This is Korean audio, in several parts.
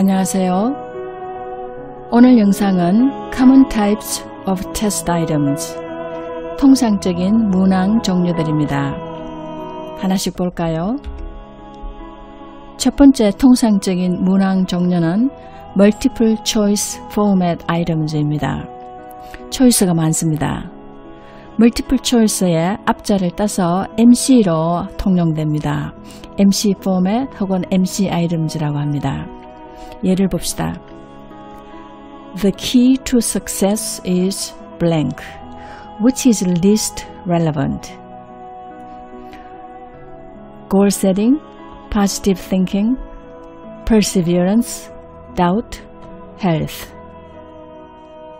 안녕하세요. 오늘 영상은 Common Types of Test Items, 통상적인 문항 종류들입니다. 하나씩 볼까요? 첫 번째 통상적인 문항 종류는 Multiple Choice Format Items입니다. 초이스가 많습니다. Multiple Choice의 앞자를 따서 MC로 통용됩니다. MC Format 혹은 MC Items라고 합니다. 예를 봅시다. The key to success is blank. Which is least relevant? Goal setting, positive thinking, perseverance, doubt, health.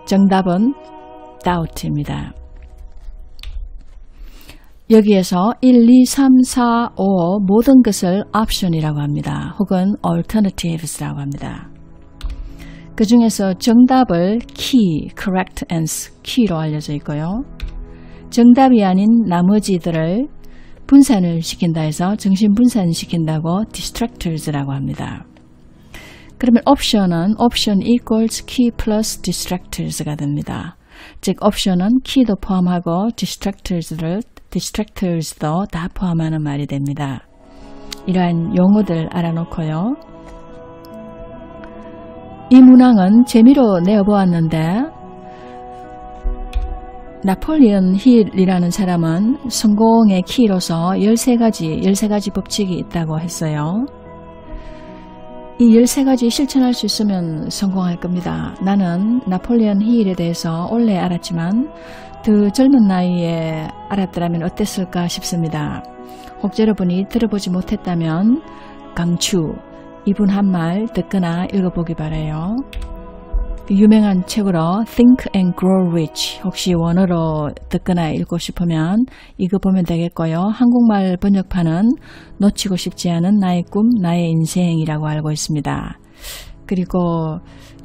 정답은 doubt입니다. 여기에서 1, 2, 3, 4, 5 모든 것을 option이라고 합니다. 혹은 alternatives라고 합니다. 그 중에서 정답을 key, correct answer, key로 알려져 있고요. 정답이 아닌 나머지들을 분산을 시킨다 해서 정신 분산시킨다고 distractors라고 합니다. 그러면 option은 option equals key plus distractors가 됩니다. 즉 option은 key도 포함하고 distractors도 다 포함하는 말이 됩니다. 이러한 용어들 알아놓고요. 이 문항은 재미로 내어보았는데 나폴리언 힐이라는 사람은 성공의 키로서 13가지 법칙이 있다고 했어요. 이 13가지 실천할 수 있으면 성공할 겁니다. 나는 나폴리언 힐에 대해서 원래 알았지만 더 젊은 나이에 알았더라면 어땠을까 싶습니다. 혹 여러분이 들어보지 못했다면 강추, 이분 한 말 듣거나 읽어보기 바라요. 유명한 책으로 Think and Grow Rich, 혹시 원어로 듣거나 읽고 싶으면 이거 보면 되겠고요. 한국말 번역판은 놓치고 싶지 않은 나의 꿈, 나의 인생이라고 알고 있습니다. 그리고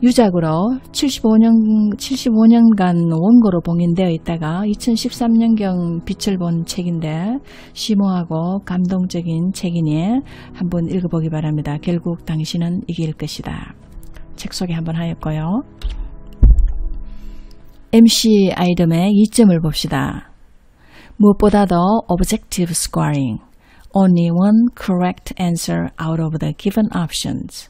유작으로 75년간 원고로 봉인되어 있다가 2013년경 빛을 본 책인데 심오하고 감동적인 책이니 한번 읽어보기 바랍니다. 결국 당신은 이길 것이다. 책 소개 한번 하였고요. MC 아이템의 이점을 봅시다. 무엇보다도 objective scoring, only one correct answer out of the given options.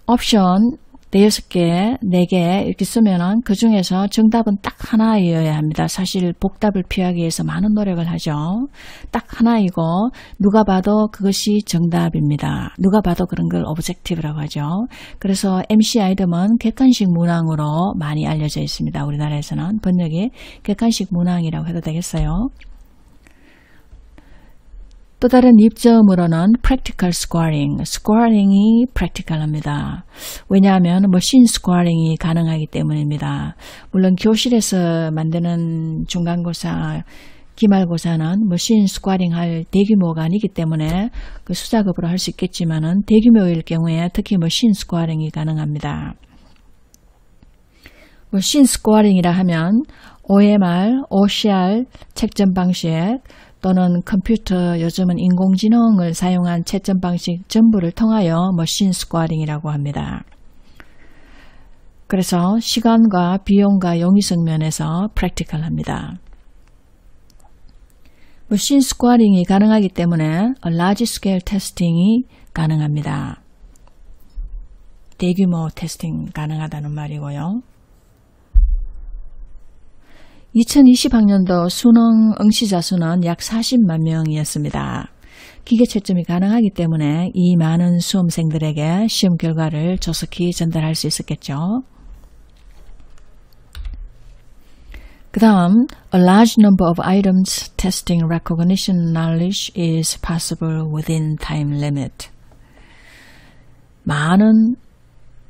옵션 6개, 4개 이렇게 쓰면은 그 중에서 정답은 딱 하나이어야 합니다. 사실 복답을 피하기 위해서 많은 노력을 하죠. 딱 하나이고 누가 봐도 그것이 정답입니다. 누가 봐도 그런 걸 오브젝티브라고 하죠. 그래서 MC 아이템은 객관식 문항으로 많이 알려져 있습니다. 우리나라에서는 번역이 객관식 문항이라고 해도 되겠어요. 또 다른 입점으로는 practical scoring, scoring이 practical합니다. 왜냐하면 머신 scoring이 가능하기 때문입니다. 물론 교실에서 만드는 중간고사, 기말고사는 머신 scoring 할 대규모가 아니기 때문에 그 수작업으로 할 수 있겠지만은 대규모일 경우에 특히 머신 scoring이 가능합니다. 머신 scoring이라 하면 OMR, OCR 채점 방식 또는 컴퓨터, 요즘은 인공지능을 사용한 채점 방식 전부를 통하여 머신 스코어링이라고 합니다. 그래서 시간과 비용과 용이성 면에서 프랙티컬합니다. 머신 스코어링이 가능하기 때문에 large scale 테스팅이 가능합니다. 대규모 테스팅 가능하다는 말이고요. 2020학년도 수능 응시자 수는 약 40만 명이었습니다. 기계 채점이 가능하기 때문에 이 많은 수험생들에게 시험 결과를 조속히 전달할 수 있었겠죠. 그 다음, a large number of items testing recognition knowledge is possible within time limit. 많은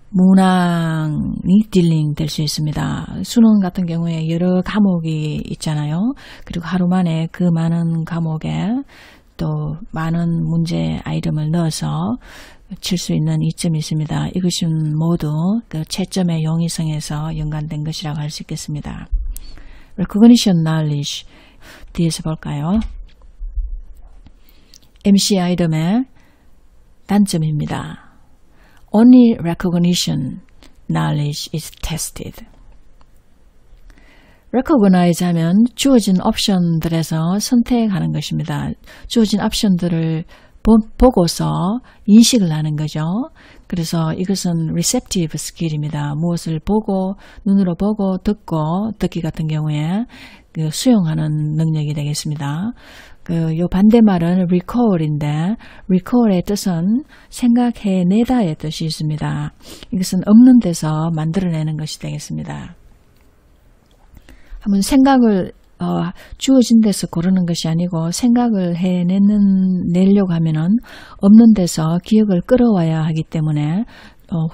문항이 딜링 될 수 있습니다. 수능 같은 경우에 여러 과목이 있잖아요. 그리고 하루 만에 그 많은 과목에 또 많은 문제 아이템을 넣어서 칠 수 있는 이점이 있습니다. 이것은 모두 그 채점의 용이성에서 연관된 것이라고 할 수 있겠습니다. Recognition knowledge 뒤에서 볼까요? MC 아이템의 단점입니다. only recognition knowledge is tested. recognize 하면 주어진 옵션들에서 선택하는 것입니다. 주어진 옵션들을 보고서 인식을 하는 거죠. 그래서 이것은 receptive skill입니다. 무엇을 보고 눈으로 보고 듣고 듣기 같은 경우에 그 수용하는 능력이 되겠습니다. 요 반대말은 recall인데 recall의 뜻은 생각해내다의 뜻이 있습니다. 이것은 없는 데서 만들어내는 것이 되겠습니다. 한번 생각을 주어진 데서 고르는 것이 아니고 생각을 내려고 하면은 없는 데서 기억을 끌어와야 하기 때문에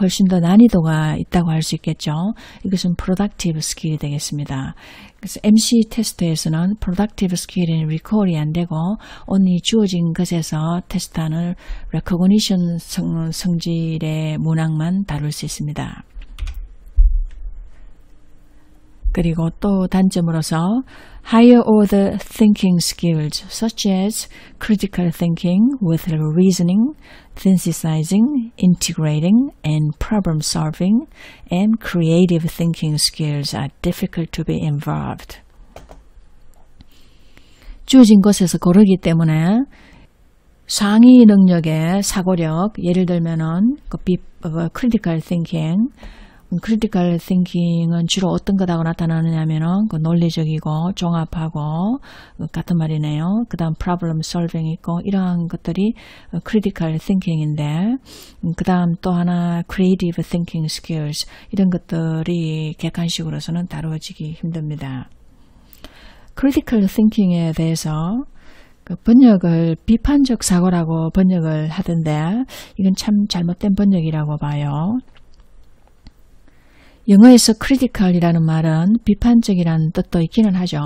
훨씬 더 난이도가 있다고 할 수 있겠죠. 이것은 productive skill이 되겠습니다. 그래서 MC 테스트에서는 productive skill인 recall이 안 되고 only 주어진 것에서 테스트하는 recognition 성질의 문항만 다룰 수 있습니다. 그리고 또 단점으로서 higher order thinking skills such as critical thinking with reasoning, synthesizing, integrating, and problem solving, and creative thinking skills are difficult to be involved. 주어진 것에서 고르기 때문에 상위 능력의 사고력, 예를 들면은 critical thinking, 크리티컬 띵킹은 주로 어떤 것하고 나타나느냐면은 논리적이고 종합하고 같은 말이네요. 그 다음 프로블럼 솔빙 있고 이러한 것들이 크리티컬 띵킹인데 그 다음 또 하나 크리에이티브 띵킹 스킬스 이런 것들이 객관식으로서는 다루어지기 힘듭니다. 크리티컬 띵킹에 대해서 번역을 비판적 사고라고 번역을 하던데 이건 참 잘못된 번역이라고 봐요. 영어에서 critical이라는 말은 비판적이라는 뜻도 있기는 하죠.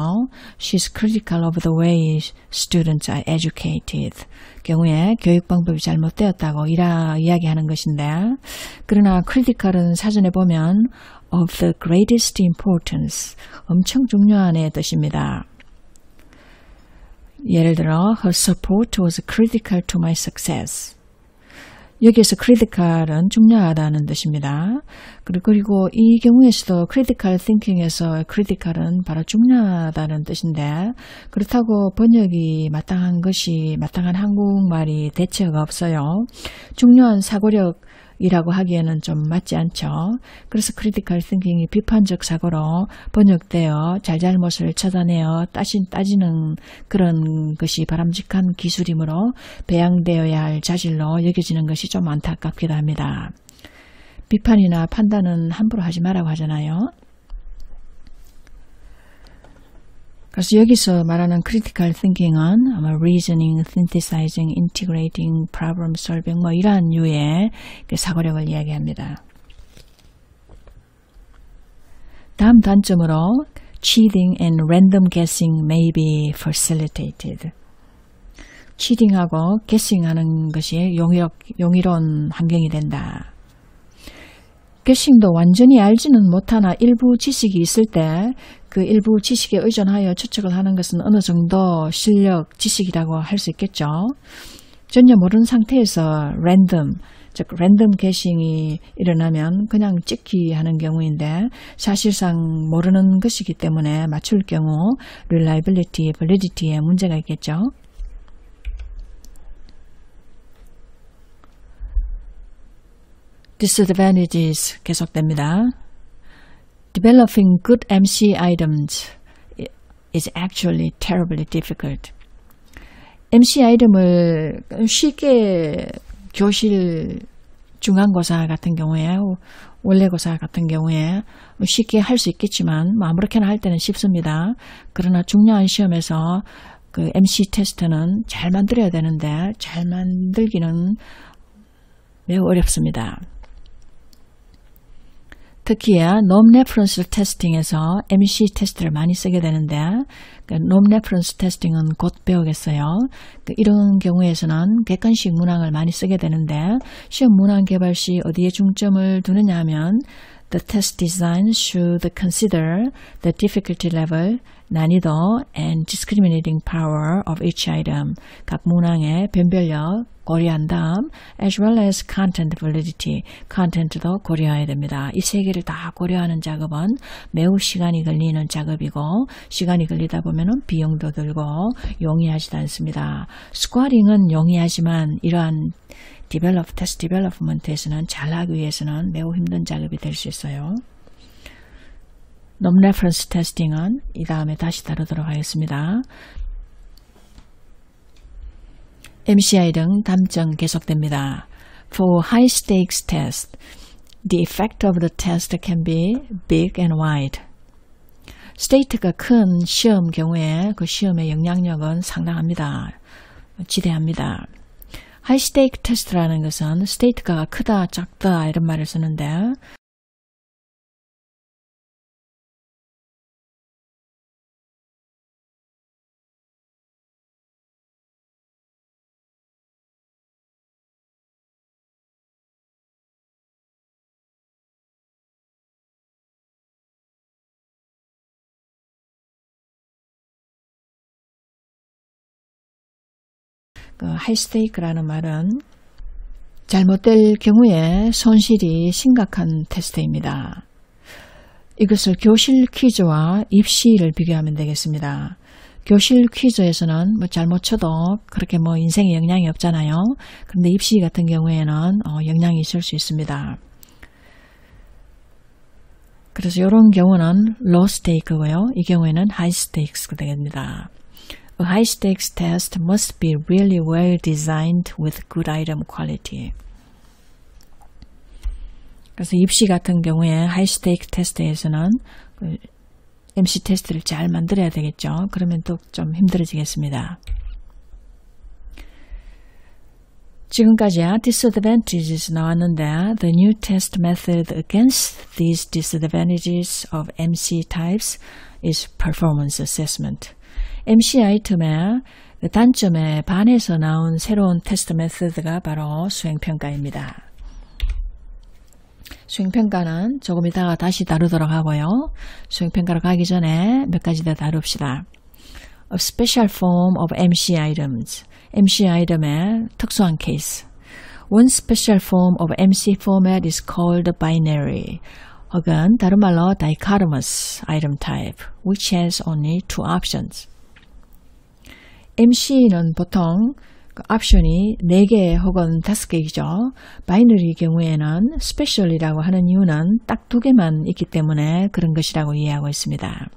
She's critical of the way students are educated. 경우에 교육 방법이 잘못되었다고 이야기하는 것인데 그러나 critical은 사전에 보면 of the greatest importance, 엄청 중요한 의 뜻입니다. 예를 들어 her support was critical to my success. 여기에서 critical은 중요하다는 뜻입니다. 그리고 이 경우에서도 critical thinking에서 critical은 바로 중요하다는 뜻인데 그렇다고 번역이 마땅한 한국말이 대체가 없어요. 중요한 사고력이라고 하기에는 좀 맞지 않죠. 그래서 critical thinking이 비판적 사고로 번역되어 잘잘못을 찾아내어 따지는 그런 것이 바람직한 기술이므로 배양되어야 할 자질로 여겨지는 것이 좀 안타깝기도 합니다. 비판이나 판단은 함부로 하지 말라고 하잖아요. 그래서 여기서 말하는 critical thinking은 아마 reasoning, synthesizing, integrating, problem solving 뭐 이러한 류의 사고력을 이야기합니다. 다음 단점으로 cheating and random guessing may be facilitated. cheating하고 guessing하는 것이 용이로운 환경이 된다. guessing도 완전히 알지는 못하나 일부 지식이 있을 때 그 일부 지식에 의존하여 추측을 하는 것은 어느 정도 실력, 지식이라고 할 수 있겠죠. 전혀 모르는 상태에서 즉 랜덤 게싱이 일어나면 그냥 찍기 하는 경우인데 사실상 모르는 것이기 때문에 맞출 경우 reliability, validity에 문제가 있겠죠. disadvantages 계속됩니다. Developing good MC items is actually terribly difficult. MC 아이템을 쉽게 교실 중간고사 같은 경우에 원래고사 같은 경우에 쉽게 할 수 있겠지만 아무렇게나 할 때는 쉽습니다. 그러나 중요한 시험에서 그 MC 테스트는 잘 만들어야 되는데 잘 만들기는 매우 어렵습니다. 특히야 non-reference 테스팅에서 MC 테스트를 많이 쓰게 되는데 non-reference 테스팅은 곧 배우겠어요. 이런 경우에서는 객관식 문항을 많이 쓰게 되는데 시험 문항 개발 시 어디에 중점을 두느냐 하면 The test design should consider the difficulty level 난이도 and discriminating power of each item, 각 문항의 변별력 고려한 다음 as well as content validity, content도 고려해야 됩니다. 이 세 개를 다 고려하는 작업은 매우 시간이 걸리는 작업이고 시간이 걸리다 보면 비용도 들고 용이하지도 않습니다. 스쿼링은 용이하지만 이러한 테스트 디벨롭먼트에서는 잘하기 위해서는 매우 힘든 작업이 될 수 있어요. non-reference testing은 이 다음에 다시 다루도록 하겠습니다. MCI 등 담점 계속됩니다. For high-stakes test, the effect of the test can be big and wide. 스테이트가 큰 시험 경우에 그 시험의 영향력은 상당합니다. 지대합니다. 하이스테이크 테스트라는 것은 스테이트가 크다, 작다 이런 말을 쓰는데 그 하이스테이크라는 말은 잘못될 경우에 손실이 심각한 테스트입니다. 이것을 교실 퀴즈와 입시를 비교하면 되겠습니다. 교실 퀴즈에서는 잘못 쳐도 그렇게 인생에 영향이 없잖아요. 그런데 입시 같은 경우에는 영향이 있을 수 있습니다. 그래서 이런 경우는 low stake고요. 이 경우에는 high stakes가 되겠습니다. A high-stakes test must be really well designed with good item quality. 그래서 입시 같은 경우에 high-stake 테스트에서는 MC 테스트를 잘 만들어야 되겠죠. 그러면 또 좀 힘들어지겠습니다. 지금까지 disadvantages 나왔는데 the new test method against these disadvantages of MC types is performance assessment. MC 아이템의 단점에 반해서 나온 새로운 테스트 메소드가 바로 수행평가입니다. 수행평가는 조금 이따가 다시 다루도록 하고요. 수행평가로 가기 전에 몇 가지 더 다룹시다. A special form of MC items. MC 아이템의 특수한 케이스. One special form of MC format is called binary. 혹은 다른 말로 dichotomous item type, which has only two options. MC는 보통 옵션이 4개 혹은 5개이죠. 바이너리 경우에는 스페셜이라고 하는 이유는 딱 2개만 있기 때문에 그런 것이라고 이해하고 있습니다.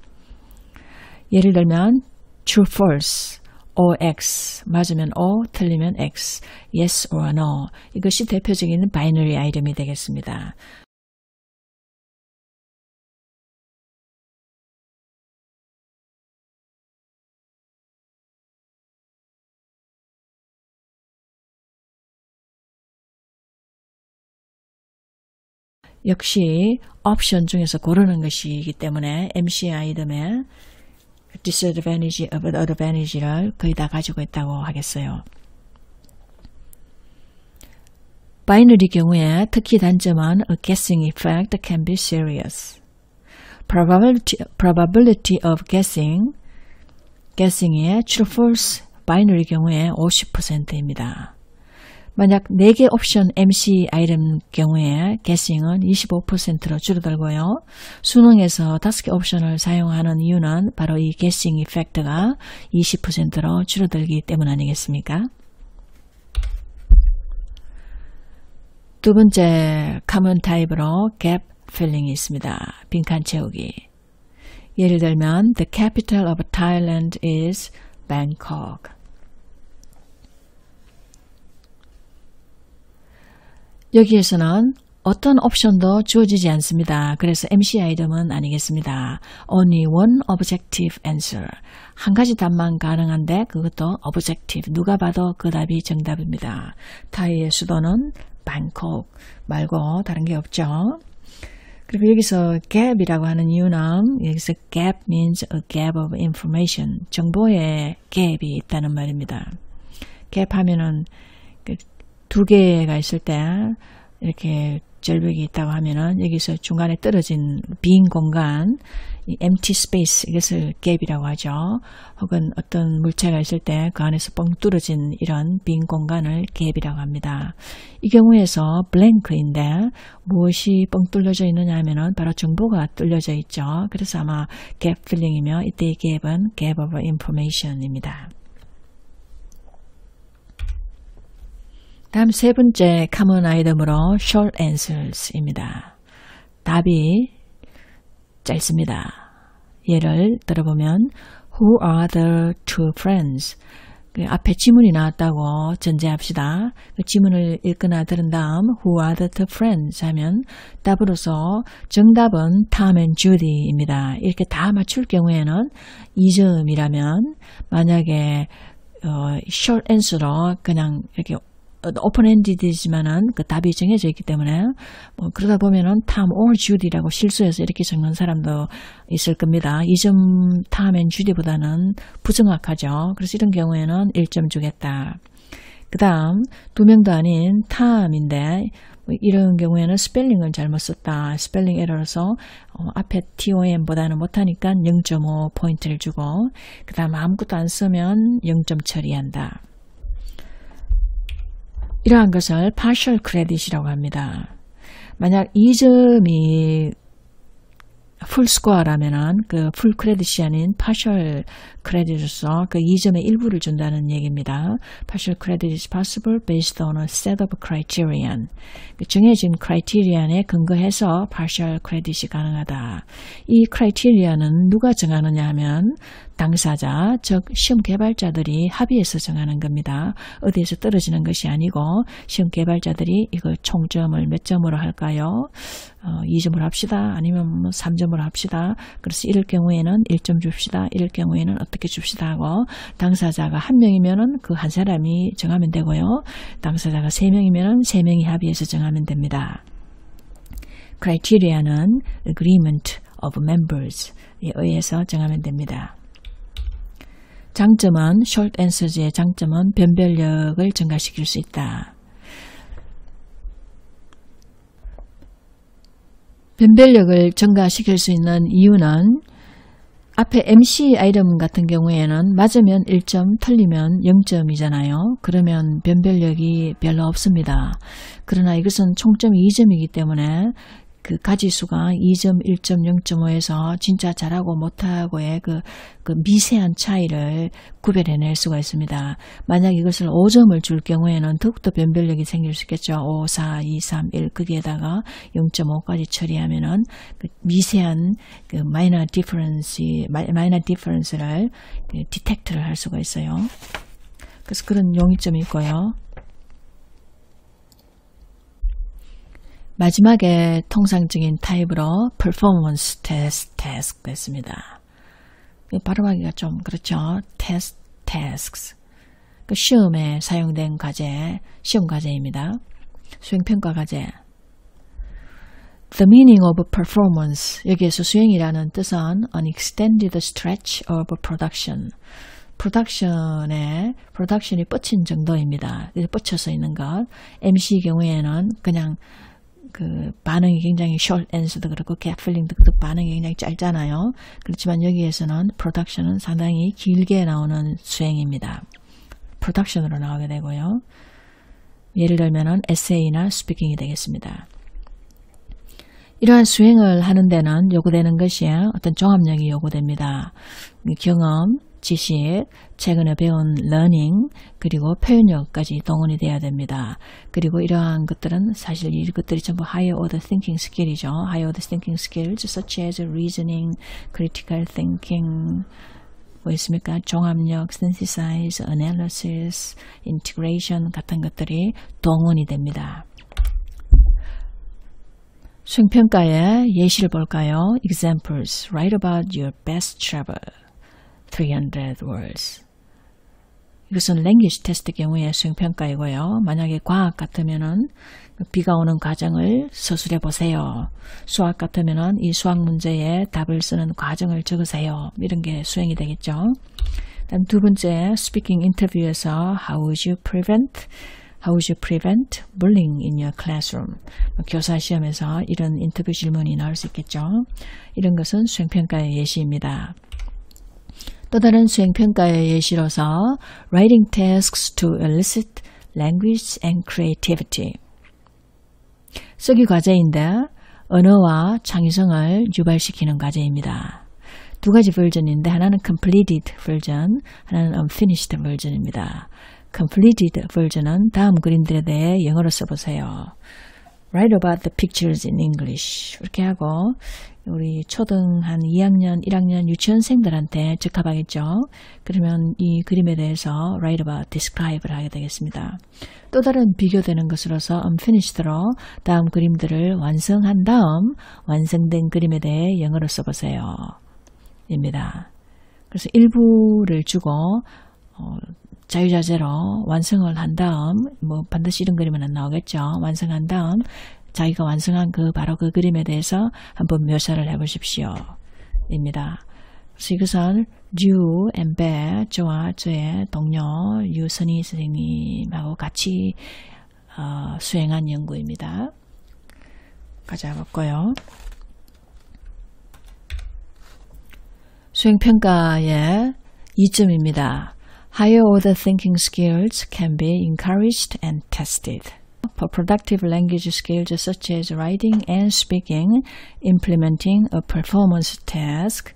예를 들면 true, false, O, X, 맞으면 O, 틀리면 X, yes or no. 이것이 대표적인 바이너리 아이템이 되겠습니다. 역시 옵션 중에서 고르는 것이기 때문에 MC 아이템의 disadvantage of advantage를 거의 다 가지고 있다고 하겠어요. 바이너리 경우에 특히 단점은 a guessing effect can be serious. Probability of guessing의 true, false 바이너리 경우에 50%입니다. 만약 4개 옵션 MC 아이템 경우에 guessing은 25%로 줄어들고요. 수능에서 5개 옵션을 사용하는 이유는 바로 이 guessing 이펙트가 20%로 줄어들기 때문 아니겠습니까? 두 번째 common 타입으로 gap filling이 있습니다. 빈칸 채우기. 예를 들면 The capital of Thailand is Bangkok. 여기에서는 어떤 옵션도 주어지지 않습니다. 그래서 MC 아이템은 아니겠습니다. Only one objective answer. 한 가지 답만 가능한데 그것도 objective. 누가 봐도 그 답이 정답입니다. 타이의 수도는 방콕 말고 다른 게 없죠. 그리고 여기서 gap이라고 하는 이유는 여기서 gap means a gap of information. 정보에 갭이 있다는 말입니다. gap 하면은 두 개가 있을 때 이렇게 절벽이 있다고 하면은 여기서 중간에 떨어진 빈 공간 이 empty space, 이것을 gap이라고 하죠. 혹은 어떤 물체가 있을 때 그 안에서 뻥 뚫어진 이런 빈 공간을 gap이라고 합니다. 이 경우에서 blank인데 무엇이 뻥 뚫려져 있느냐 하면은 바로 정보가 뚫려져 있죠. 그래서 아마 gap filling이며 이때의 gap은 gap of information입니다. 다음 세 번째 common item으로 short answers입니다. 답이 짧습니다. 예를 들어보면 Who are the two friends? 그 앞에 지문이 나왔다고 전제합시다. 그 지문을 읽거나 들은 다음 Who are the two friends? 하면 답으로서 정답은 Tom and Judy입니다. 이렇게 다 맞출 경우에는 2점이라면 만약에 short answer로 그냥 이렇게 오픈엔디드지만은 그 답이 정해져 있기 때문에 뭐 그러다 보면은 Tom or Judy라고 실수해서 이렇게 적는 사람도 있을 겁니다. 2점 Tom and Judy보다는 부정확하죠. 그래서 이런 경우에는 1점 주겠다. 그 다음 두 명도 아닌 Tom인데 이런 경우에는 스펠링을 잘못 썼다. 스펠링 에러로서 앞에 TOM보다는 못하니까 0.5 포인트를 주고 그 다음 아무것도 안 쓰면 0점 처리한다. 이러한 것을 partial credit이라고 합니다. 만약 2점이 풀 스코어라면은 그 풀 크레딧이 아닌 partial credit으로서 그 2점의 일부를 준다는 얘기입니다. Partial credit is possible based on a set of criterion. 정해진 criterion에 근거해서 partial credit이 가능하다. 이 criterion은 누가 정하느냐 하면 당사자, 즉 시험 개발자들이 합의해서 정하는 겁니다. 어디에서 떨어지는 것이 아니고 시험 개발자들이 이거 총점을 몇 점으로 할까요? 2점을 합시다. 아니면 3점으로 합시다. 그래서 이럴 경우에는 1점 줍시다. 이럴 경우에는 어떻게 줍시다 하고 당사자가 1명이면은 그 한 사람이 정하면 되고요. 당사자가 3명이면은 3명이 합의해서 정하면 됩니다. criteria는 agreement of members에 의해서 정하면 됩니다. 장점은 short answers의 장점은 변별력을 증가시킬 수 있다. 변별력을 증가시킬 수 있는 이유는 앞에 MC 아이템 같은 경우에는 맞으면 1점, 틀리면 0점이잖아요. 그러면 변별력이 별로 없습니다. 그러나 이것은 총점이 2점이기 때문에 그 가지수가 2점, 1점, 0.5에서 진짜 잘하고 못하고의 그 미세한 차이를 구별해낼 수가 있습니다. 만약 이것을 5점을 줄 경우에는 더욱더 변별력이 생길 수 있겠죠. 5, 4, 2, 3, 1 거기에다가 0.5까지 처리하면은 그 미세한 그 minor difference를 디텍트를 할 수가 있어요. 그래서 그런 용이점이 있고요. 마지막에 통상적인 타입으로 performance test task가 있습니다. 발음하기가 좀 그렇죠. test tasks. 그 시험에 사용된 과제, 시험 과제입니다. 수행평가 과제. The meaning of performance. 여기에서 수행이라는 뜻은 an extended stretch of production. 프로덕션이 뻗친 정도입니다. 뻗쳐서 있는 것. MC 경우에는 그냥 그 반응이 굉장히 short answer도 그렇고 gap filling도 그렇고 반응이 굉장히 짧잖아요. 그렇지만 여기에서는 production은 상당히 길게 나오는 수행입니다. production으로 나오게 되고요. 예를 들면은 essay나 speaking이 되겠습니다. 이러한 수행을 하는 데는 요구되는 것이 어떤 종합력이 요구됩니다. 경험, 지식, 최근에 배운 learning, 그리고 표현력까지 동원이 돼야 됩니다. 그리고 이러한 것들은 사실 이것들이 전부 higher order thinking skill이죠. higher order thinking skills such as reasoning, critical thinking, 뭐 있습니까? 종합력, synthesize, analysis, integration 같은 것들이 동원이 됩니다. 수행평가의 예시를 볼까요? Examples. Write about your best travel. 300 words. 이것은 language 테스트 경우의 수행평가이고요. 만약에 과학 같으면은 비가 오는 과정을 서술해 보세요. 수학 같으면은 이 수학 문제에 답을 쓰는 과정을 적으세요. 이런 게 수행이 되겠죠. 다음 두 번째, speaking interview에서 how would you prevent How would you prevent bullying in your classroom? 교사 시험에서 이런 인터뷰 질문이 나올 수 있겠죠. 이런 것은 수행평가의 예시입니다. 또 다른 수행평가의 예시로서 Writing tasks to elicit language and creativity. 쓰기 과제인데 언어와 창의성을 유발시키는 과제입니다. 두 가지 버전인데 하나는 completed 버전, 하나는 unfinished 버전입니다. completed 버전은 다음 그림들에 대해 영어로 써보세요. Write about the pictures in English. 이렇게 하고 우리 초등 한 2학년, 1학년 유치원생들한테 적합하겠죠. 그러면 이 그림에 대해서 write about, describe를 하게 되겠습니다. 또 다른 비교되는 것으로서 unfinished로 다음 그림들을 완성한 다음 완성된 그림에 대해 영어로 써보세요. 입니다. 그래서 일부를 주고 자유자재로 완성을 한 다음 뭐 반드시 이런 그림은 안 나오겠죠. 완성한 다음 자기가 완성한 바로 그 그림에 대해서 한번 묘사를 해보십시오. 입니다. 그래서 이것은 류 엠베 저와 저의 동료 유선희 선생님하고 같이 수행한 연구입니다. 가져왔고요. 수행평가의 2점입니다. Higher order thinking skills can be encouraged and tested. For productive language skills such as writing and speaking, implementing a performance task.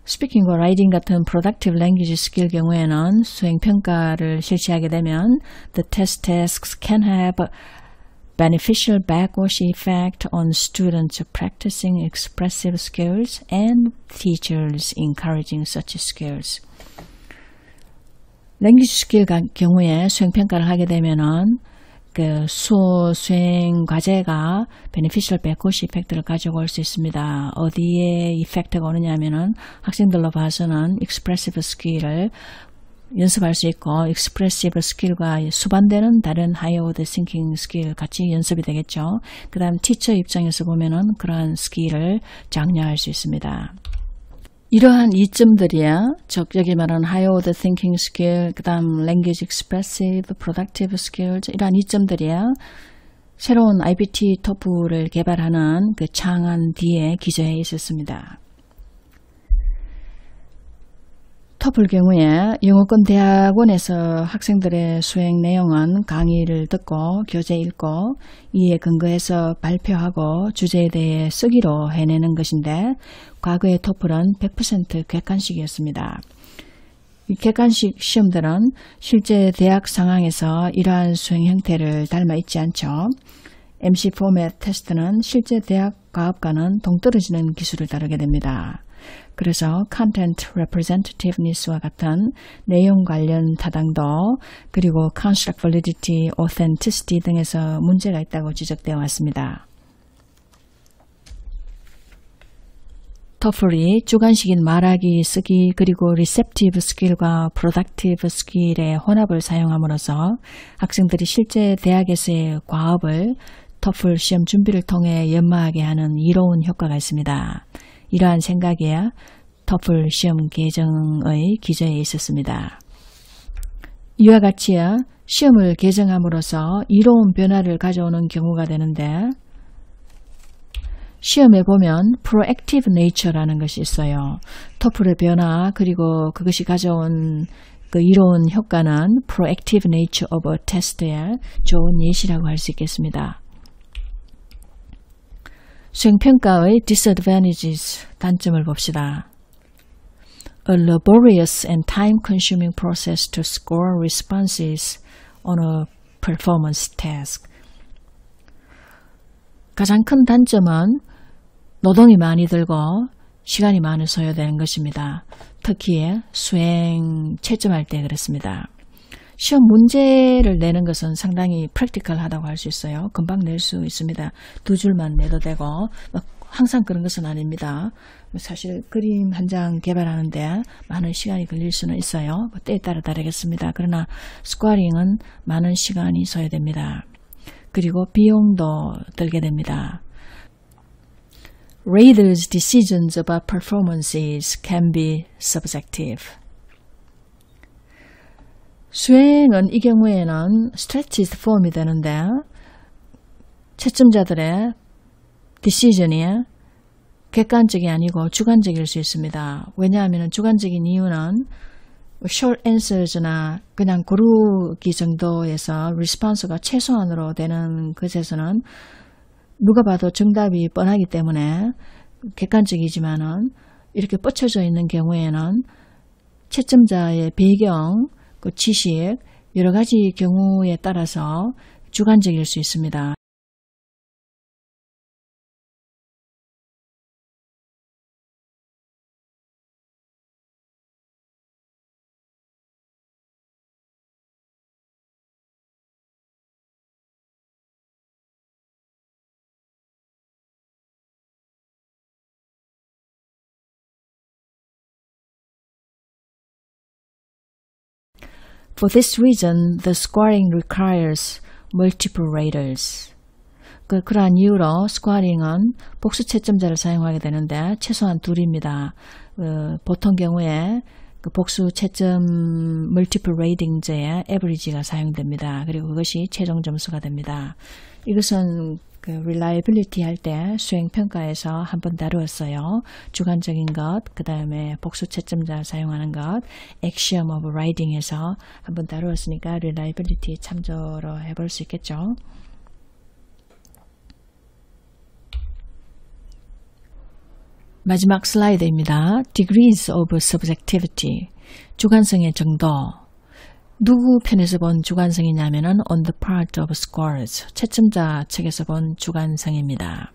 Speaking과 writing 같은 productive language skill 경우에는 수행평가를 실시하게 되면 the test tasks can have beneficial backwash effect on students practicing expressive skills and teachers encouraging such skills. 랭귀지 스킬 경우에 수행평가를 하게 되면은 수행 과제가 beneficial backwash effect를 가져올 수 있습니다. 어디에 이펙트가 오느냐 하면은 학생들로 봐서는 expressive skill을 연습할 수 있고 expressive skill과 수반되는 다른 higher order thinking skill 같이 연습이 되겠죠. 그 다음 티처 입장에서 보면은 그러한 스킬을 장려할 수 있습니다. 이러한 이점들이야 여기 말하는 higher order thinking skill, 그 다음 language expressive, productive skills 이러한 이점들이야 새로운 IBT 토플을 개발하는 그 창안 뒤에 기저에 있었습니다. 토플 경우에 영어권 대학원에서 학생들의 수행 내용은 강의를 듣고 교재 읽고 이에 근거해서 발표하고 주제에 대해 쓰기로 해내는 것인데 과거의 토플은 100% 객관식이었습니다. 이 객관식 시험들은 실제 대학 상황에서 이러한 수행 형태를 닮아 있지 않죠. MC 포맷 테스트는 실제 대학 과업과는 동떨어지는 기술을 다루게 됩니다. 그래서 content representativeness와 같은 내용 관련 타당도 그리고 construct validity, authenticity 등에서 문제가 있다고 지적되어 왔습니다. 토플이 주관식인 말하기, 쓰기 그리고 receptive skill과 productive skill의 혼합을 사용함으로써 학생들이 실제 대학에서의 과업을 토플 시험 준비를 통해 연마하게 하는 이로운 효과가 있습니다. 이러한 생각이야 토플 시험 개정의 기저에 있었습니다. 이와 같이 시험을 개정함으로써 이로운 변화를 가져오는 경우가 되는데 시험에 보면 proactive nature라는 것이 있어요. 토플의 변화 그리고 그것이 가져온 그 이로운 효과는 proactive nature of a test의 좋은 예시라고 할 수 있겠습니다. 수행평가의 disadvantages, 단점을 봅시다. A laborious and time-consuming process to score responses on a performance task. 가장 큰 단점은 노동이 많이 들고 시간이 많이 소요되는 것입니다. 특히 수행 채점할 때 그렇습니다. 시험 문제를 내는 것은 상당히 프랙티컬하다고 할 수 있어요. 금방 낼 수 있습니다. 2줄만 내도 되고 항상 그런 것은 아닙니다. 사실 그림 한 장 개발하는데 많은 시간이 걸릴 수는 있어요. 때에 따라 다르겠습니다. 그러나 스코어링은 많은 시간이 소요됩니다. 그리고 비용도 들게 됩니다. Raters' decisions about performances can be subjective. 수행은 이 경우에는 strategist form이 되는데 채점자들의 decision이 객관적이 아니고 주관적일 수 있습니다. 왜냐하면 주관적인 이유는 short answers나 그냥 고르기 정도에서 response가 최소한으로 되는 것에서는 누가 봐도 정답이 뻔하기 때문에 객관적이지만은 이렇게 뻗쳐져 있는 경우에는 채점자의 배경, 그 지식, 여러 가지 경우에 따라서 주관적일 수 있습니다. For this reason, the scoring requires multiple raters. 그러한 이유로 스코어링은 복수 채점자를 사용하게 되는데 최소한 둘입니다. 보통 경우에 복수 채점 multiple rating제의 average가 사용됩니다. 그리고 그것이 최종 점수가 됩니다. 이것은 reliability 할 때 수행평가에서 한번 다루었어요. 주관적인 것, 그 다음에 복수 채점자 사용하는 것, axiom of writing에서 한번 다루었으니까 reliability 참조로 해볼 수 있겠죠. 마지막 슬라이드입니다. Degrees of subjectivity, 주관성의 정도. 누구 편에서 본 주관성이냐면은 on the part of scorers, 채점자 측에서 본 주관성입니다.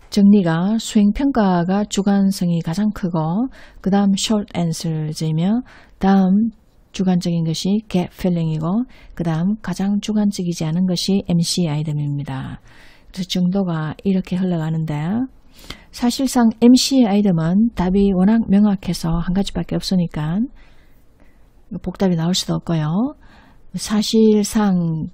정리가 수행평가가 주관성이 가장 크고 그 다음 short answers이며 다음 주관적인 것이 get feeling이고 그 다음 가장 주관적이지 않은 것이 MC 아이템입니다. 그래서 정도가 이렇게 흘러가는데 사실상 MC 아이템은 답이 워낙 명확해서 한 가지밖에 없으니까 복답이 나올 수도 없고요. 사실상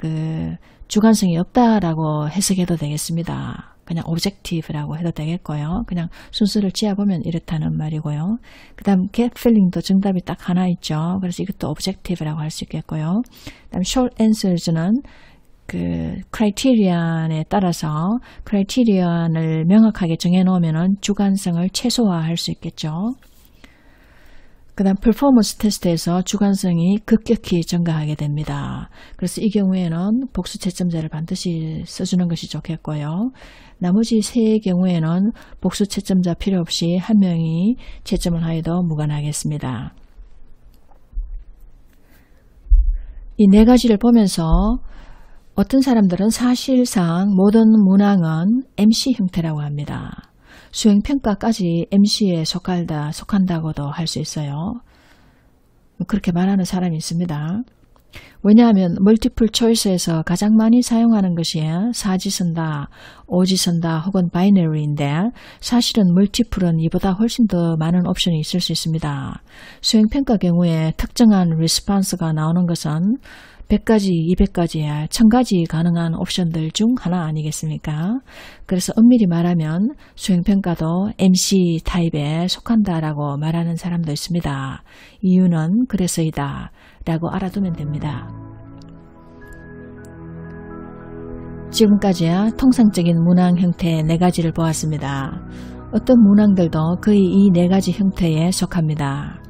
주관성이 없다라고 해석해도 되겠습니다. 그냥 objective라고 해도 되겠고요. 그냥 순서를 지어보면 이렇다는 말이고요. 그 다음 get feeling도 정답이 딱 하나 있죠. 그래서 이것도 objective라고 할 수 있겠고요. 그 다음 short answers는 크라이테리언에 따라서 크라이테리언을 명확하게 정해놓으면 주관성을 최소화할 수 있겠죠. 그 다음 퍼포먼스 테스트에서 주관성이 급격히 증가하게 됩니다. 그래서 이 경우에는 복수 채점자를 반드시 써주는 것이 좋겠고요. 나머지 세 경우에는 복수 채점자 필요 없이 한 명이 채점을 하여도 무관하겠습니다. 이 네 가지를 보면서 어떤 사람들은 사실상 모든 문항은 MC 형태라고 합니다. 수행평가까지 MC에 속한다고도 할 수 있어요. 그렇게 말하는 사람이 있습니다. 왜냐하면 멀티플 초이스에서 가장 많이 사용하는 것이 사지선다, 오지선다 혹은 바이너리인데 사실은 멀티플은 이보다 훨씬 더 많은 옵션이 있을 수 있습니다. 수행평가 경우에 특정한 리스폰스가 나오는 것은 100가지, 200가지, 1000가지 가능한 옵션들 중 하나 아니겠습니까? 그래서 엄밀히 말하면 수행평가도 MC 타입에 속한다라고 말하는 사람도 있습니다. 이유는 그래서이다 라고 알아두면 됩니다. 지금까지 통상적인 문항 형태 4가지를 보았습니다. 어떤 문항들도 거의 이 4가지 형태에 속합니다.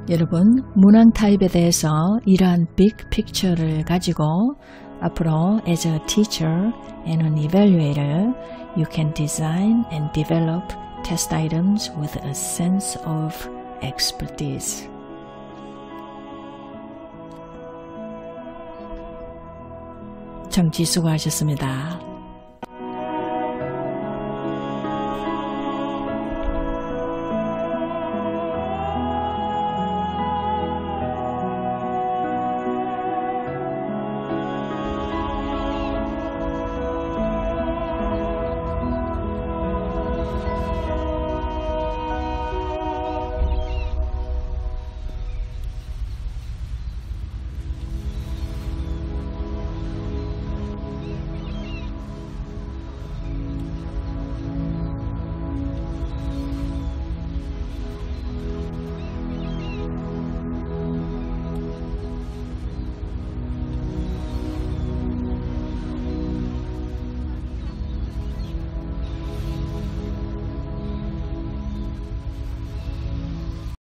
여러분, 문항 타입에 대해서 이러한 빅 픽처를 가지고 앞으로 as a teacher and an evaluator, you can design and develop test items with a sense of expertise. 정지 수고하셨습니다.